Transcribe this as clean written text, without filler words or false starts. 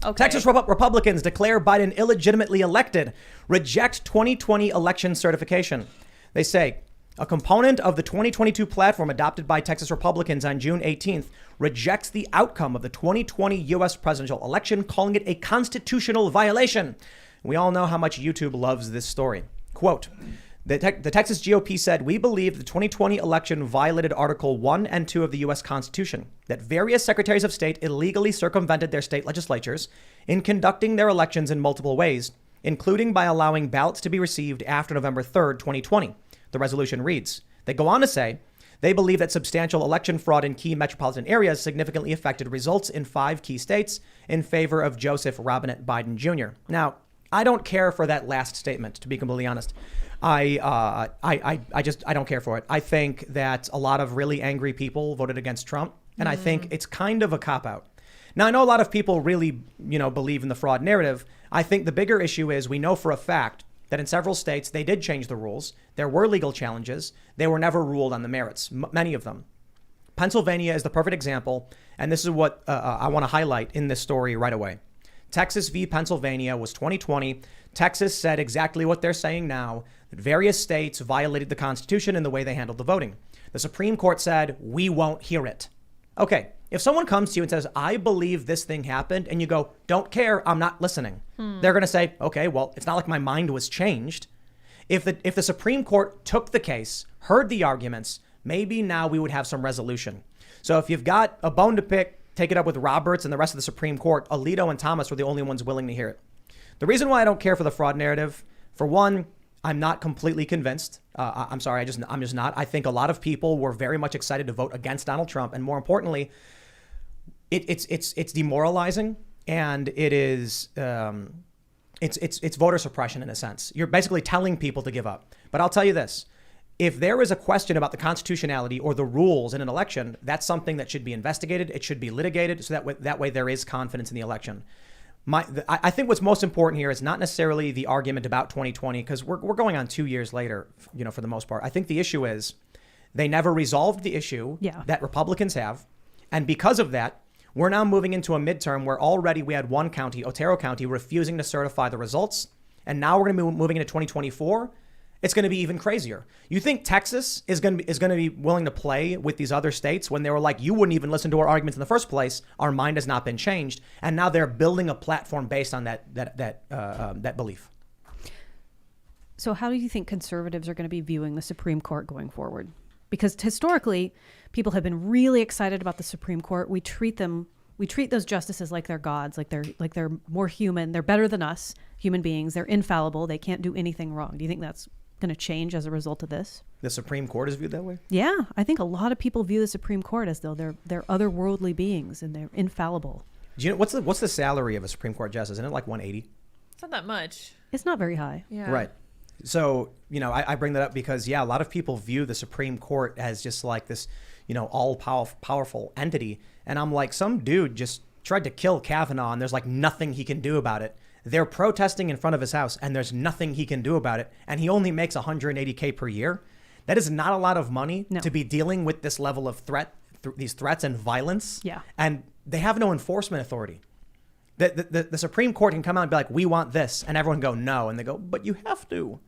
Okay. Texas Republicans declare Biden illegitimately elected, reject 2020 election certification. They say a component of the 2022 platform adopted by Texas Republicans on June 18th rejects the outcome of the 2020 U.S. presidential election, calling it a constitutional violation. We all know how much YouTube loves this story. Quote, the Texas GOP said, we believe the 2020 election violated Article 1 and 2 of the U.S. Constitution, that various secretaries of state illegally circumvented their state legislatures in conducting their elections in multiple ways, including by allowing ballots to be received after November 3rd, 2020. The resolution reads. They go on to say they believe that substantial election fraud in key metropolitan areas significantly affected results in 5 key states in favor of Joseph Robinette Biden Jr. Now, I don't care for that last statement, to be completely honest. I don't care for it. I think that a lot of really angry people voted against Trump, and I think it's kind of a cop-out. Now, I know a lot of people really, believe in the fraud narrative. I think the bigger issue is we know for a fact that in several states, they did change the rules. There were legal challenges. They were never ruled on the merits, many of them. Pennsylvania is the perfect example, and this is what I want to highlight in this story right away. Texas v. Pennsylvania was 2020. Texas said exactly what they're saying now, that various states violated the Constitution in the way they handled the voting. The Supreme Court said, we won't hear it. Okay, if someone comes to you and says, I believe this thing happened, and you go, don't care, I'm not listening. They're going to say, okay, well, it's not like my mind was changed. If the Supreme Court took the case, heard the arguments, maybe now we would have some resolution. So if you've got a bone to pick, take it up with Roberts and the rest of the Supreme Court. Alito and Thomas were the only ones willing to hear it. The reason why I don't care for the fraud narrative, for one, I'm not completely convinced. I'm sorry, I'm just not. I think a lot of people were very much excited to vote against Donald Trump, and more importantly, it's demoralizing, and it is it's voter suppression in a sense. You're basically telling people to give up. But I'll tell you this. If there is a question about the constitutionality or the rules in an election, that's something that should be investigated. It should be litigated so that way there is confidence in the election. I think what's most important here is not necessarily the argument about 2020, because we're going on 2 years later, for the most part. I think the issue is they never resolved the issue that Republicans have. And because of that, we're now moving into a midterm where already we had one county, Otero County, refusing to certify the results. And now we're going to be moving into 2024. It's going to be even crazier. You think Texas is going to be willing to play with these other states when they were like, you wouldn't even listen to our arguments in the first place. Our mind has not been changed. And now they're building a platform based on that belief. So how do you think conservatives are going to be viewing the Supreme Court going forward? Because historically, people have been really excited about the Supreme Court. We treat those justices like they're gods, like they're more human. They're better than us, human beings. They're infallible. They can't do anything wrong. Do you think that's going to change as a result of this? The Supreme Court is viewed that way? Yeah, I think a lot of people view the Supreme Court as though they're otherworldly beings and they're infallible. Do you know what's the salary of a Supreme Court justice? Isn't it like 180? It's not that much. It's not very high. Yeah. Right. So, I bring that up because, a lot of people view the Supreme Court as just like this, all powerful entity. And I'm like, some dude just tried to kill Kavanaugh and there's like nothing he can do about it. They're protesting in front of his house and there's nothing he can do about it. And he only makes $180K per year. That is not a lot of money to be dealing with this level of these threats and violence. Yeah. And they have no enforcement authority. The Supreme Court can come out and be like, we want this. And everyone go, no. And they go, but you have to.